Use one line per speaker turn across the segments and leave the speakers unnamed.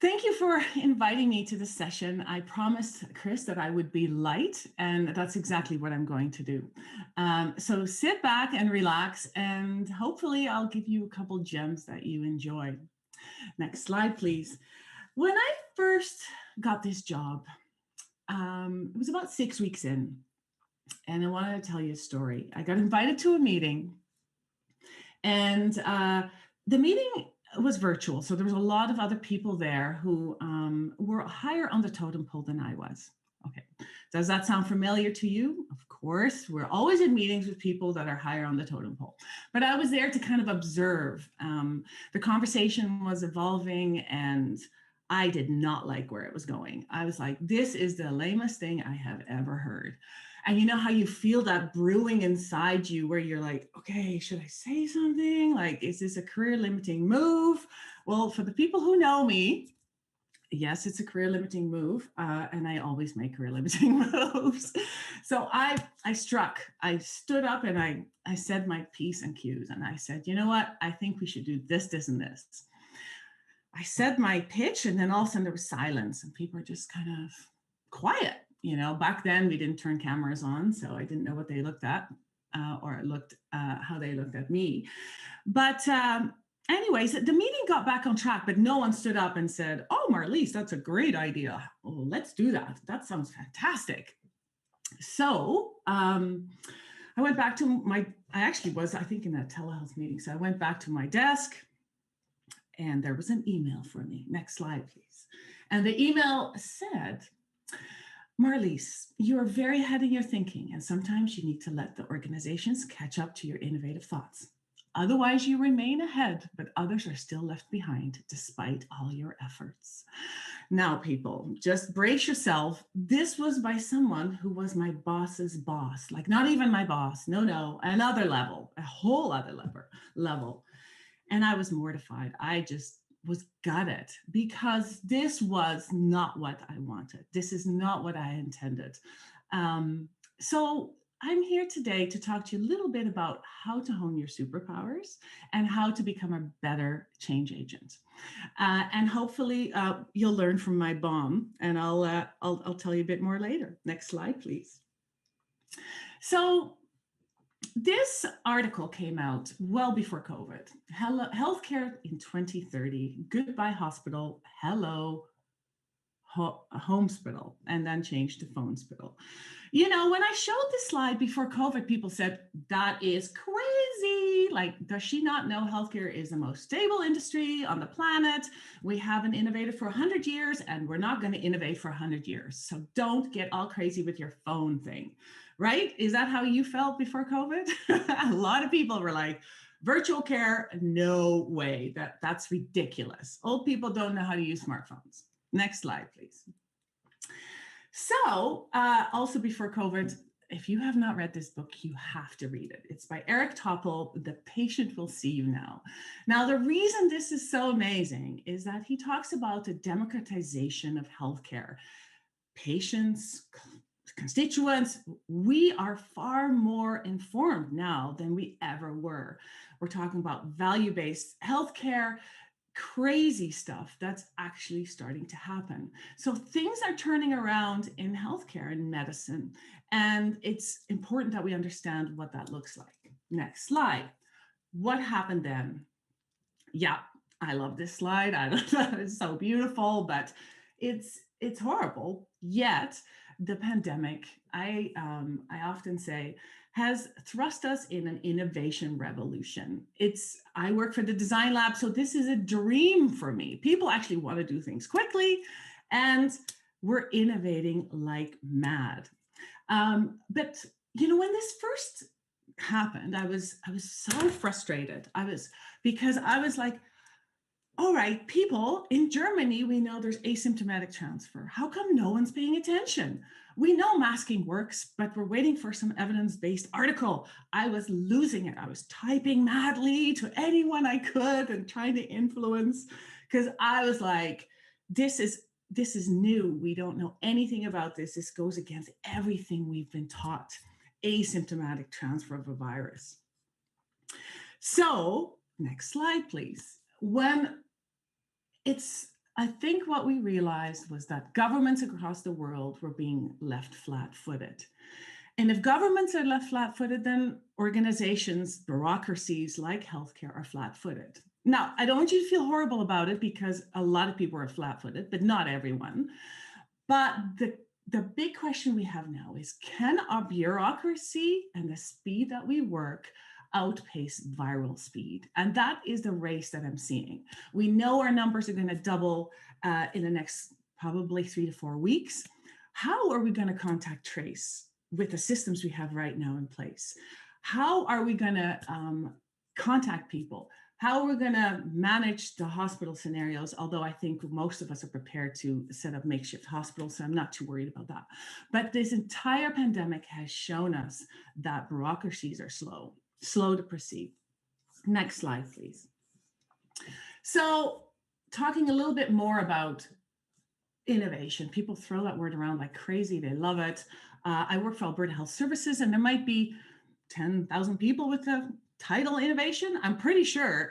Thank you for inviting me to this session. I promised Chris that I would be light, and that's exactly what I'm going to do. So sit back and relax, and hopefully I'll give you a couple gems that you enjoy. Next slide, please. When I first got this job, it was about 6 weeks in, and I wanted to tell you a story. I got invited to a meeting, and the meeting was virtual. So there was a lot of other people there who were higher on the totem pole than I was. Okay. Does that sound familiar to you? Of course, we're always in meetings with people that are higher on the totem pole. But I was there to kind of observe. The conversation was evolving, and I did not like where it was going. I was like, this is the lamest thing I have ever heard. And you know how you feel that brewing inside you where you're like, okay, should I say something? Like, is this a career limiting move? Well, for the people who know me, yes, it's a career limiting move. And I always make career limiting moves. So I stood up and I said my P's and Q's. And I said, you know what? I think we should do this, this, and this. I said my pitch, and then all of a sudden there was silence and people were just kind of quiet. You know, back then we didn't turn cameras on, so I didn't know what they looked at or how they looked at me. But anyways, the meeting got back on track, but no one stood up and said, oh, Marlies, that's a great idea. Oh, let's do that. That sounds fantastic. So I went back to I think in a telehealth meeting. So I went back to my desk and there was an email for me. Next slide, please. And the email said, Marlies, you are very ahead in your thinking, and sometimes you need to let the organizations catch up to your innovative thoughts. Otherwise, you remain ahead, but others are still left behind despite all your efforts. Now, people, just brace yourself. This was by someone who was my boss's boss, like not even my boss. No, another level, a whole other level. And I was mortified. I just was gutted because this was not what I wanted. This is not what I intended. So I'm here today to talk to you a little bit about how to hone your superpowers and how to become a better change agent. And hopefully you'll learn from my bomb, and I'll tell you a bit more later. Next slide, please. So this article came out well before COVID. Healthcare in 2030, goodbye hospital, hello homespital, and then changed to phonespital. You know, when I showed this slide before COVID, people said, that is crazy. Like, does she not know healthcare is the most stable industry on the planet? We haven't innovated for 100 years, and we're not going to innovate for 100 years. So don't get all crazy with your phone thing, right? Is that how you felt before COVID? A lot of people were like, virtual care, no way. That's ridiculous. Old people don't know how to use smartphones. Next slide, please. So also before COVID, if you have not read this book, you have to read it. It's by Eric Topol, The Patient Will See You Now. Now, the reason this is so amazing is that he talks about the democratization of healthcare. Patients, constituents, we are far more informed now than we ever were. We're talking about value-based healthcare, crazy stuff that's actually starting to happen. So things are turning around in healthcare and medicine, and it's important that we understand what that looks like. Next slide. What happened then? Yeah, I love this slide. I love that. It's so beautiful, but it's horrible. Yet the pandemic, I often say, has thrust us in an innovation revolution. I work for the design lab, so this is a dream for me. People actually want to do things quickly, and we're innovating like mad. But you know, when this first happened, I was so frustrated. Because I was like, all right, people, in Germany, we know there's asymptomatic transfer. How come no one's paying attention? We know masking works, but we're waiting for some evidence-based article. I was losing it. I was typing madly to anyone I could and trying to influence, because I was like, this is new. We don't know anything about this. This goes against everything we've been taught. Asymptomatic transfer of a virus. So next slide, please. When it's I think what we realized was that governments across the world were being left flat-footed. And if governments are left flat-footed, then organizations, bureaucracies like healthcare are flat-footed. Now, I don't want you to feel horrible about it because a lot of people are flat-footed, but not everyone. But the big question we have now is, can our bureaucracy and the speed that we work outpace viral speed? And that is the race that I'm seeing. We know our numbers are going to double in the next probably 3 to 4 weeks. How are we going to contact trace with the systems we have right now in place? How are we going to contact people? How are we going to manage the hospital scenarios? Although I think most of us are prepared to set up makeshift hospitals, so I'm not too worried about that. But this entire pandemic has shown us that bureaucracies are slow to proceed. Next slide, please. So talking a little bit more about innovation. People throw that word around like crazy. They love it. I work for Alberta Health Services, and there might be 10,000 people with the title innovation, I'm pretty sure.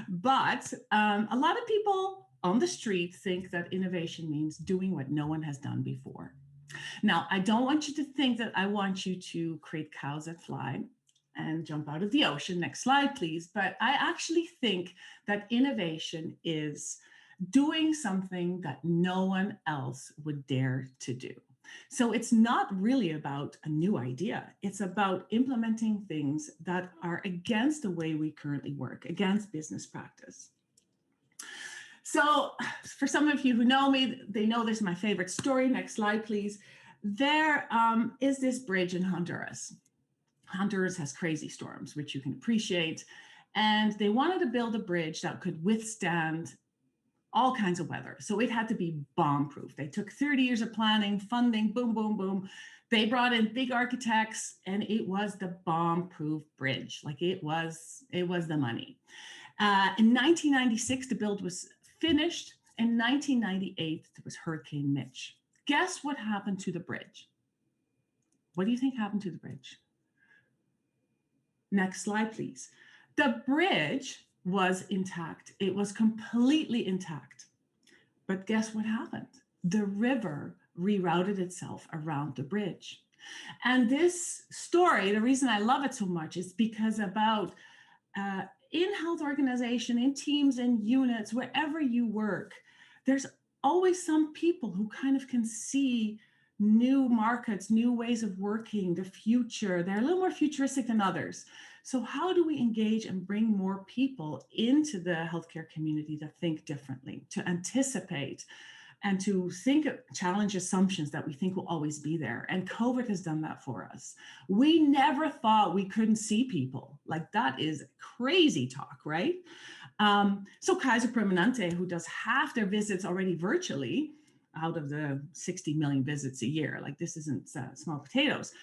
But a lot of people on the street think that innovation means doing what no one has done before. Now, I don't want you to think that I want you to create cows that fly and jump out of the ocean. Next slide, please. But I actually think that innovation is doing something that no one else would dare to do. So it's not really about a new idea. It's about implementing things that are against the way we currently work, against business practice. So for some of you who know me, they know this is my favorite story. Next slide, please. There is this bridge in Honduras. Honduras has crazy storms, which you can appreciate. And they wanted to build a bridge that could withstand all kinds of weather. So it had to be bomb-proof. They took 30 years of planning, funding, boom, boom, boom. They brought in big architects, and it was the bomb-proof bridge. Like it was the money. In 1996, the build was finished. In 1998, there was Hurricane Mitch. Guess what happened to the bridge? What do you think happened to the bridge? Next slide, please. The bridge was intact. It was completely intact. But guess what happened? The river rerouted itself around the bridge. And this story, the reason I love it so much is because about in health organization, in teams and units, wherever you work, there's always some people who kind of can see new markets, new ways of working, the future. They're a little more futuristic than others. So how do we engage and bring more people into the healthcare community to think differently, to anticipate, and to think, challenge assumptions that we think will always be there? And COVID has done that for us. We never thought we couldn't see people. Like that is crazy talk, right? So Kaiser Permanente, who does half their visits already virtually, out of the 60 million visits a year, like this isn't small potatoes,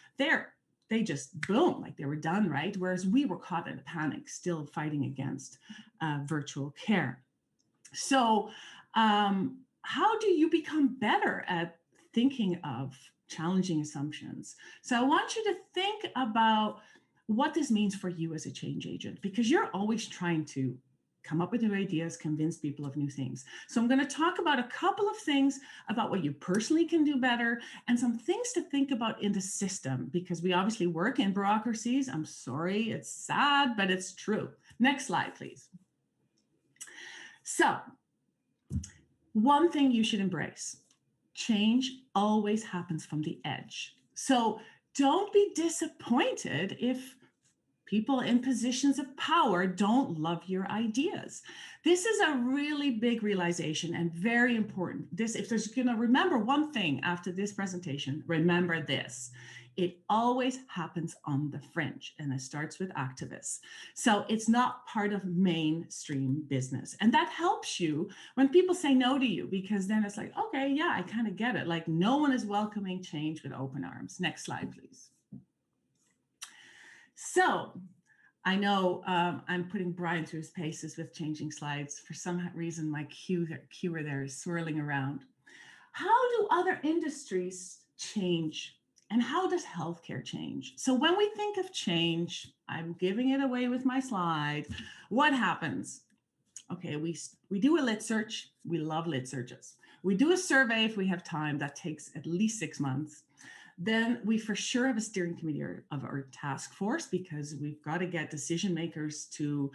they just boom, like they were done, right? Whereas we were caught in a panic, still fighting against virtual care. So how do you become better at thinking of challenging assumptions? So I want you to think about what this means for you as a change agent, because you're always trying to come up with new ideas, convince people of new things. So I'm going to talk about a couple of things about what you personally can do better and some things to think about in the system, because we obviously work in bureaucracies. I'm sorry, it's sad, but it's true. Next slide, please. So one thing you should embrace: change always happens from the edge. So don't be disappointed if people in positions of power don't love your ideas. This is a really big realization and very important. This, if there's going to remember one thing after this presentation, remember this: it always happens on the fringe, and it starts with activists. So it's not part of mainstream business. And that helps you when people say no to you, because then it's like, okay, yeah, I kind of get it. Like no one is welcoming change with open arms. Next slide, please. So I know I'm putting Brian through his paces with changing slides. For some reason, my cuer there is swirling around. How do other industries change? And how does healthcare change? So when we think of change, I'm giving it away with my slide. What happens? Okay, we do a lit search. We love lit searches. We do a survey if we have time. That takes at least 6 months. Then we for sure have a steering committee of our task force, because we've got to get decision makers to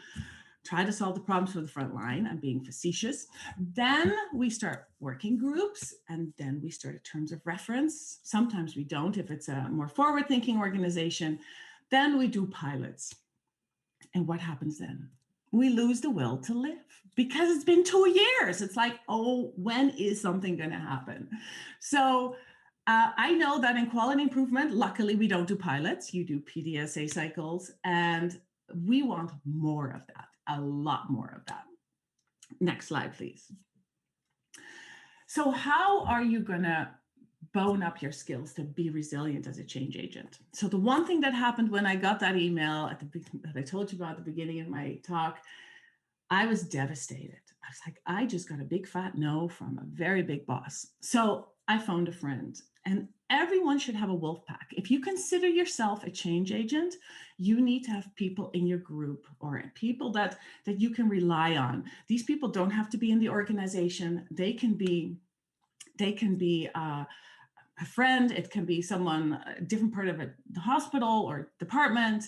try to solve the problems for the front line. I'm being facetious. Then we start working groups, and then we start terms of reference. Sometimes we don't if it's a more forward-thinking organization. Then we do pilots. And what happens then? We lose the will to live, because it's been 2 years. It's like, oh, when is something going to happen? So I know that in quality improvement, luckily we don't do pilots. You do PDSA cycles, and we want more of that, a lot more of that. Next slide, please. So how are you going to bone up your skills to be resilient as a change agent? So the one thing that happened when I got that email that I told you about at the beginning of my talk, I was devastated. I was like, I just got a big fat no from a very big boss. So I phoned a friend, and everyone should have a wolf pack. If you consider yourself a change agent, you need to have people in your group, or people that you can rely on. These people don't have to be in the organization. They can be a friend. It can be someone, a different part of the hospital or department,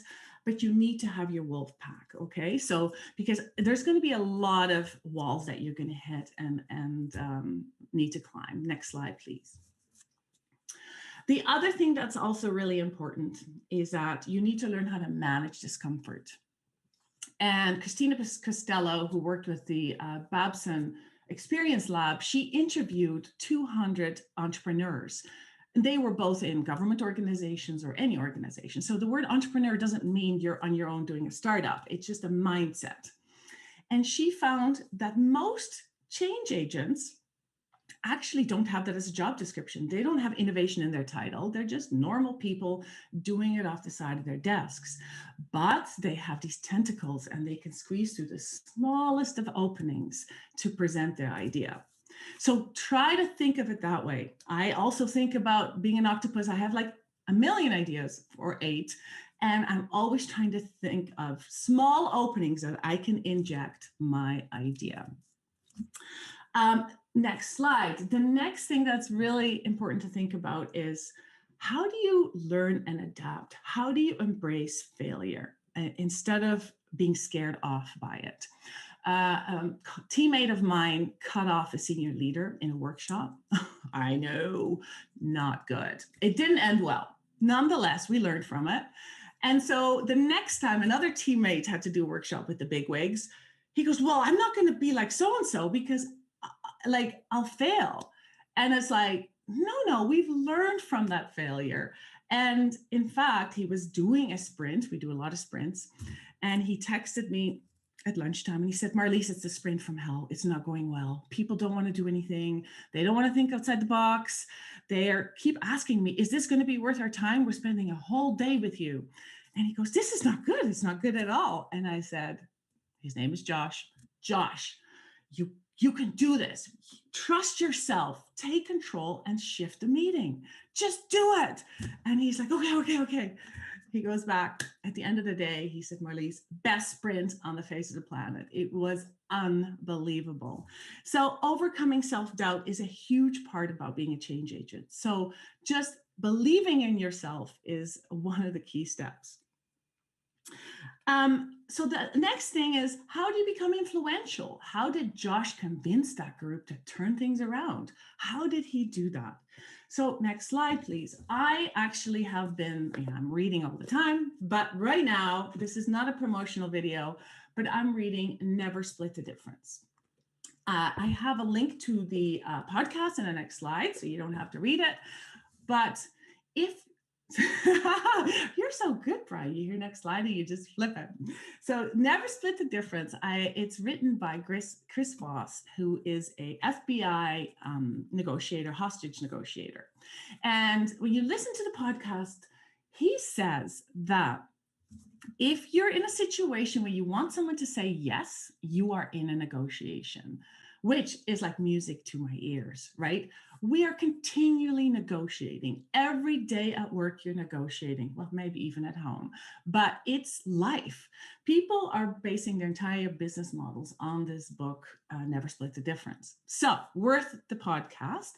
but you need to have your wolf pack. Okay. So, because there's going to be a lot of walls that you're going to hit and need to climb. Next slide, please. The other thing that's also really important is that you need to learn how to manage discomfort. And Christina Costello, who worked with the Babson Experience Lab, she interviewed 200 entrepreneurs. And they were both in government organizations or any organization. So the word entrepreneur doesn't mean you're on your own doing a startup. It's just a mindset. And she found that most change agents actually don't have that as a job description. They don't have innovation in their title. They're just normal people doing it off the side of their desks. But they have these tentacles, and they can squeeze through the smallest of openings to present their idea. So try to think of it that way. I also think about being an octopus. I have like a million ideas, or 8, and I'm always trying to think of small openings that I can inject my idea. Next slide. The next thing that's really important to think about is, how do you learn and adapt? How do you embrace failure instead of being scared off by it? A teammate of mine cut off a senior leader in a workshop. I know, not good. It didn't end well. Nonetheless, we learned from it. And so the next time another teammate had to do a workshop with the bigwigs, he goes, well, I'm not going to be like so-and-so, because like I'll fail. And it's like, no, we've learned from that failure. And in fact, he was doing a sprint. We do a lot of sprints. And he texted me at lunchtime, and he said, Marlies, it's a sprint from hell. It's not going well. People don't want to do anything. They don't want to think outside the box. They keep asking me, is this going to be worth our time? We're spending a whole day with you. And he goes, this is not good. It's not good at all. And I said, his name is Josh. Josh, you can do this. Trust yourself, take control, and shift the meeting. Just do it. And he's like, okay. He goes back at the end of the day. He said, Marlies, best sprint on the face of the planet. It was unbelievable. So overcoming self-doubt is a huge part about being a change agent. So just believing in yourself is one of the key steps. So the next thing is, how do you become influential? How did Josh convince that group to turn things around? How did he do that? So next slide, please. I actually have been, I'm reading all the time, but right now, this is not a promotional video, but I'm reading Never Split the Difference. I have a link to the podcast in the next slide, so you don't have to read it. But if you're so good, Brian. You hear next slide and you just flip it. So Never Split the Difference. It's written by Chris Voss, who is a FBI negotiator, hostage negotiator. And when you listen to the podcast, he says that if you're in a situation where you want someone to say yes, you are in a negotiation. which is like music to my ears, right? We are continually negotiating. Every day at work, you're negotiating. Well, maybe even at home, but it's life. People are basing their entire business models on this book, Never Split the Difference. So, worth the podcast.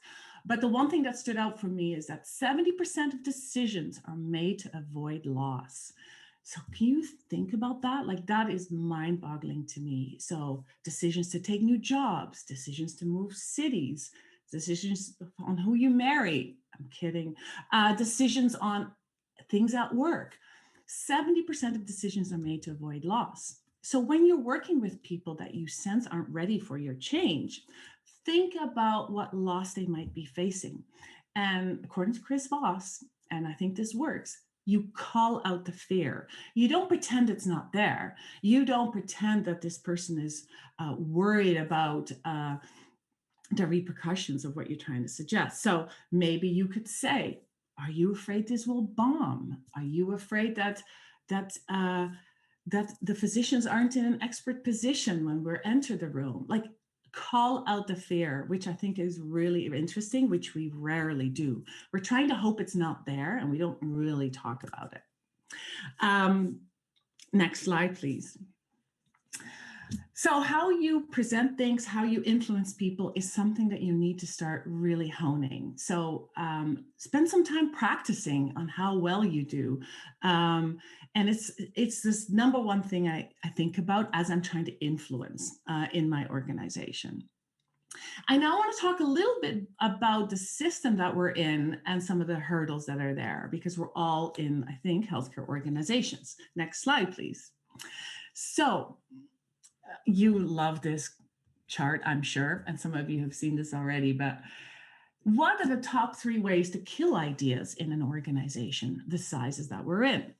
But the one thing that stood out for me is that 70% of decisions are made to avoid loss. So can you think about that? Like that is mind-boggling to me. So decisions to take new jobs, decisions to move cities, decisions on who you marry. I'm kidding. Decisions on things at work. 70% of decisions are made to avoid loss. So when you're working with people that you sense aren't ready for your change, think about what loss they might be facing. And according to Chris Voss, and I think this works, you call out the fear. You don't pretend it's not there. You don't pretend that this person is worried about the repercussions of what you're trying to suggest. So maybe you could say, "Are you afraid this will bomb? Are you afraid that the physicians aren't in an expert position when we enter the room?" Like call out the fear, which I think is really interesting, which we rarely do. We're trying to hope it's not there and we don't really talk about it. Next slide, please. So how you present things, how you influence people is something that you need to start really honing. So spend some time practicing on how well you do. And it's this number one thing I think about as I'm trying to influence in my organization. I now want to talk a little bit about the system that we're in and some of the hurdles that are there, because we're all in, I think, healthcare organizations. Next slide, please. So you love this chart, I'm sure, and some of you have seen this already, but what are the top 3 ways to kill ideas in an organization, the sizes that we're in?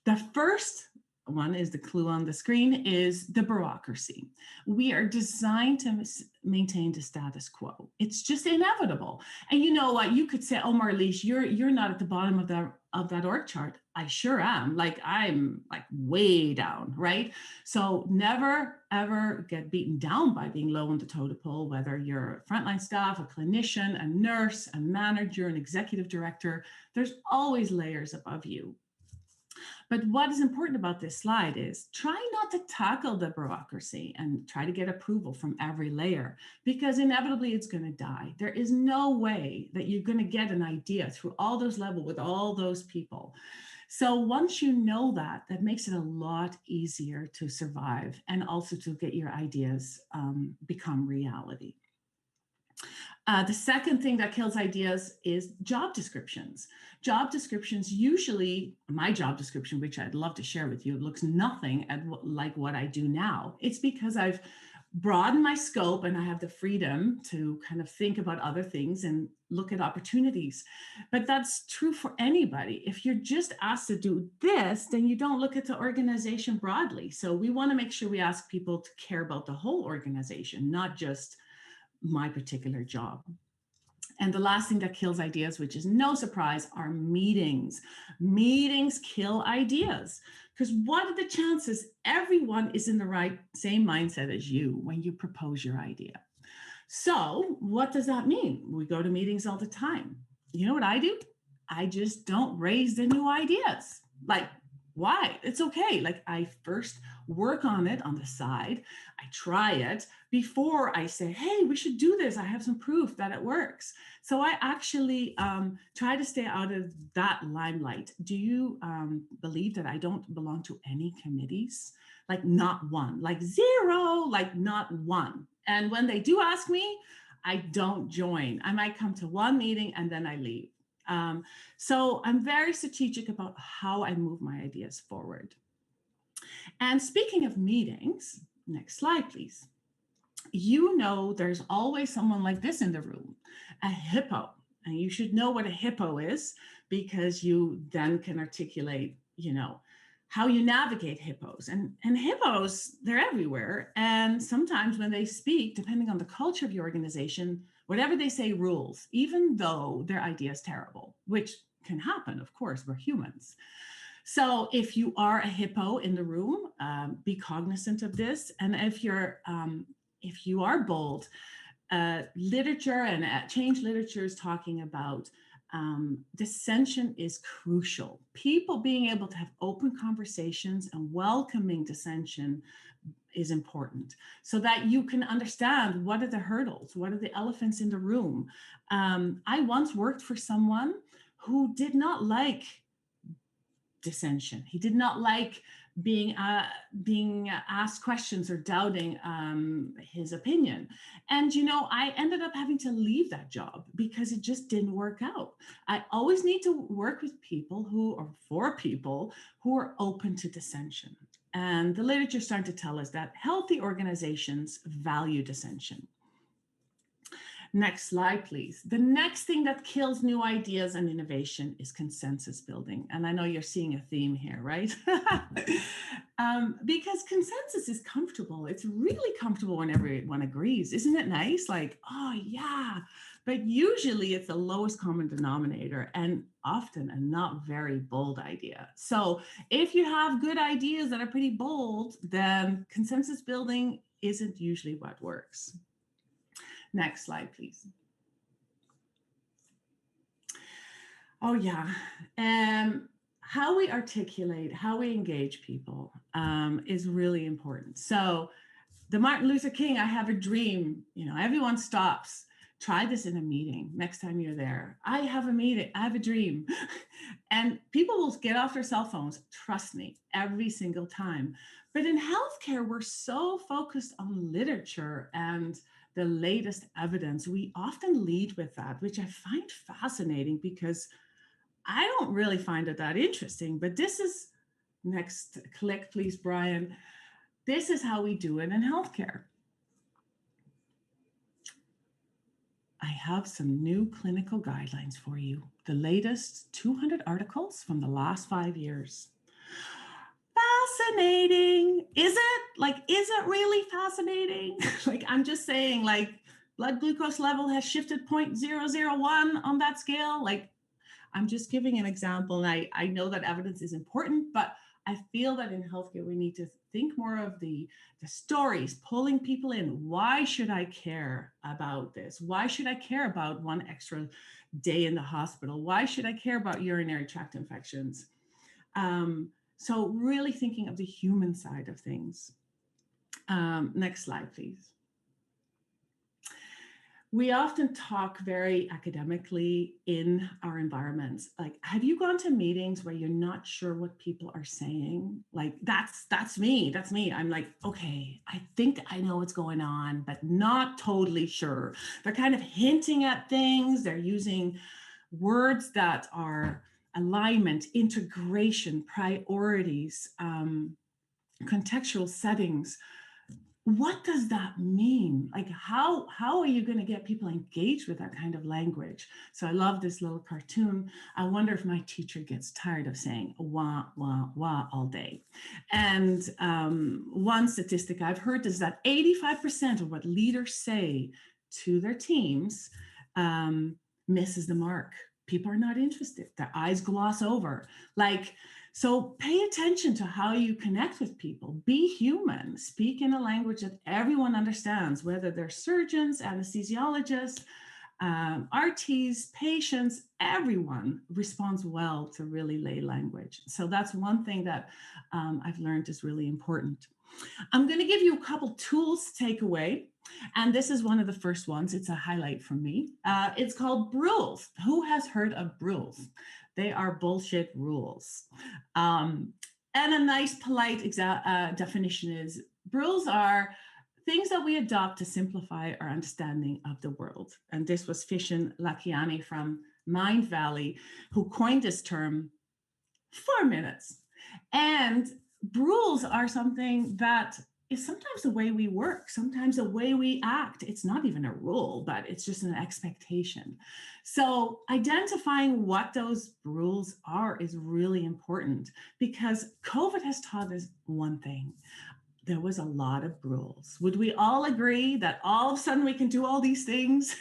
The first one is the clue on the screen is the bureaucracy. We are designed to maintain the status quo. It's just inevitable. And you know what? You could say, "Oh, Marlies, you're not at the bottom of that org chart." I sure am. Like I'm like way down, right? So never ever get beaten down by being low on the totem pole, whether you're frontline staff, a clinician, a nurse, a manager, an executive director. There's always layers above you. But what is important about this slide is try not to tackle the bureaucracy and try to get approval from every layer, because inevitably it's going to die. There is no way that you're going to get an idea through all those levels with all those people. So once you know that, that makes it a lot easier to survive and also to get your ideas become reality. The second thing that kills ideas is job descriptions. Job descriptions, usually my job description, which I'd love to share with you, looks nothing like what I do now. It's because I've broadened my scope and I have the freedom to kind of think about other things and look at opportunities. But that's true for anybody. If you're just asked to do this, then you don't look at the organization broadly. So we want to make sure we ask people to care about the whole organization, not just my particular job. And the last thing that kills ideas, which is no surprise, are meetings. Meetings kill ideas, because what are the chances everyone is in the same mindset as you when you propose your idea? So what does that mean? We go to meetings all the time. You know what I do? I just don't raise the new ideas. Like, why? It's okay. Like I first work on it on the side. I try it before I say, "Hey, we should do this. I have some proof that it works." So I actually try to stay out of that limelight. Do you believe that I don't belong to any committees? Like not one, like zero, like not one. And when they do ask me, I don't join. I might come to one meeting and then I leave. So I'm very strategic about how I move my ideas forward. And speaking of meetings, next slide, please. You know, there's always someone like this in the room, a hippo. And you should know what a hippo is, because you then can articulate, how you navigate hippos. And hippos, they're everywhere. And sometimes when they speak, depending on the culture of your organization, whatever they say rules, even though their idea is terrible, which can happen, of course, we're humans. So if you are a hippo in the room, be cognizant of this. And if you're if you are bold, literature and change literature is talking about dissension is crucial. People being able to have open conversations and welcoming dissension is important so that you can understand what are the hurdles, what are the elephants in the room. I once worked for someone who did not like dissension. He did not like being asked questions or doubting his opinion. And, I ended up having to leave that job because it just didn't work out. I always need to work with people for people who are open to dissension. And the literature is starting to tell us that healthy organizations value dissension. Next slide, please. The next thing that kills new ideas and innovation is consensus building. And I know you're seeing a theme here, right? Because consensus is comfortable. It's really comfortable when everyone agrees. Isn't it nice? Like, oh yeah. But usually it's the lowest common denominator and often a not very bold idea. So if you have good ideas that are pretty bold, then consensus building isn't usually what works. Next slide, please. Oh, yeah. How we articulate, how we engage people is really important. So the Martin Luther King, I have a dream, everyone stops. Try this in a meeting next time you're there. I have a meeting, I have a dream. And people will get off their cell phones, trust me, every single time. But in healthcare, we're so focused on literature and the latest evidence. We often lead with that, which I find fascinating because I don't really find it that interesting. But this is, next click, please, Brian. This is how we do it in healthcare. I have some new clinical guidelines for you. The latest 200 articles from the last 5 years. Fascinating. Is it really fascinating? I'm just saying, blood glucose level has shifted 0.001 on that scale. I'm just giving an example. And I know that evidence is important, but I feel that in healthcare, we need to think more of the stories, pulling people in. Why should I care about this? Why should I care about one extra day in the hospital? Why should I care about urinary tract infections? So really thinking of the human side of things. Next slide, please. We often talk very academically in our environments. Have you gone to meetings where you're not sure what people are saying? That's me. I'm like, okay, I think I know what's going on, but not totally sure. They're kind of hinting at things. They're using words that are alignment, integration, priorities, contextual settings. What does that mean? How are you going to get people engaged with that kind of language? So I love this little cartoon. I wonder if my teacher gets tired of saying wah, wah, wah all day. And one statistic I've heard is that 85% of what leaders say to their teams misses the mark. People are not interested. Their eyes gloss over. So pay attention to how you connect with people. Be human. Speak in a language that everyone understands, whether they're surgeons, anesthesiologists, RTs, patients, everyone responds well to really lay language. So that's one thing that I've learned is really important. I'm going to give you a couple tools to take away. And this is one of the first ones. It's a highlight from me. It's called rules. Who has heard of rules? They are bullshit rules. And a nice, polite definition is rules are things that we adopt to simplify our understanding of the world. And this was Vishen Lakhiani from Mind Valley, who coined this term 4 minutes. And rules are something that is sometimes the way we work, sometimes the way we act. It's not even a rule, but it's just an expectation. So identifying what those rules are is really important because COVID has taught us one thing. There was a lot of rules. Would we all agree that all of a sudden we can do all these things?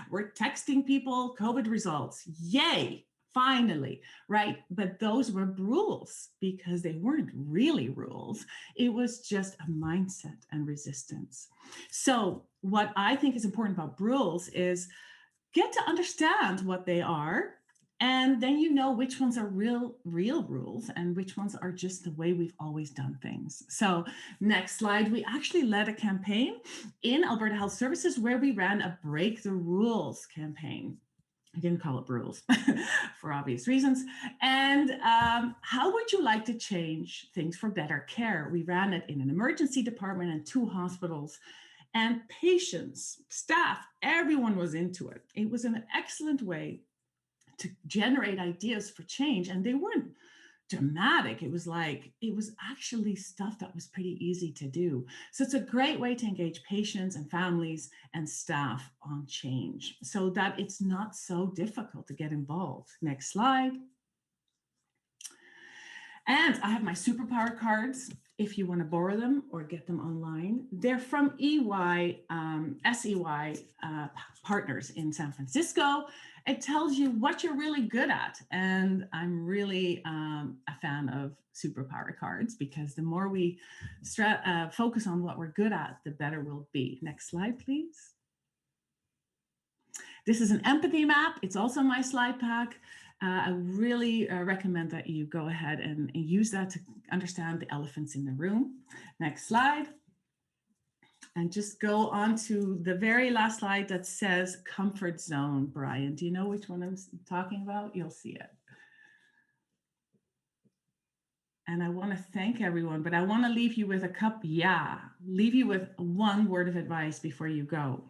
We're texting people COVID results. Yay. finally, right? But those were rules because they weren't really rules. It was just a mindset and resistance. So, what I think is important about rules is get to understand what they are, and then you know which ones are real rules and which ones are just the way we've always done things. So next slide, we actually led a campaign in Alberta Health Services where we ran a break the rules campaign. I didn't call it rules for obvious reasons. And how would you like to change things for better care? We ran it in an emergency department and 2 hospitals, and patients, staff, everyone was into it. It was an excellent way to generate ideas for change, and they weren't dramatic. It was actually stuff that was pretty easy to do. So it's a great way to engage patients and families and staff on change so that it's not so difficult to get involved. Next slide. And I have my Superpower Cards if you want to borrow them or get them online. They're from SEY partners in San Francisco. It tells you what you're really good at. And I'm really a fan of Superpower Cards because the more we focus on what we're good at, the better we'll be. Next slide, please. This is an empathy map. It's also my slide pack. I really recommend that you go ahead and use that to understand the elephants in the room. Next slide. And just go on to the very last slide that says comfort zone. Brian, do you know which one I'm talking about? You'll see it. And I want to thank everyone, but I want to leave you with leave you with one word of advice before you go.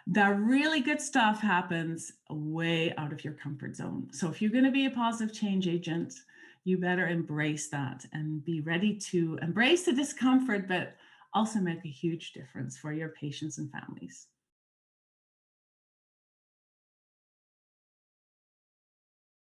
The really good stuff happens way out of your comfort zone. So if you're going to be a positive change agent, you better embrace that and be ready to embrace the discomfort, but also make a huge difference for your patients and families.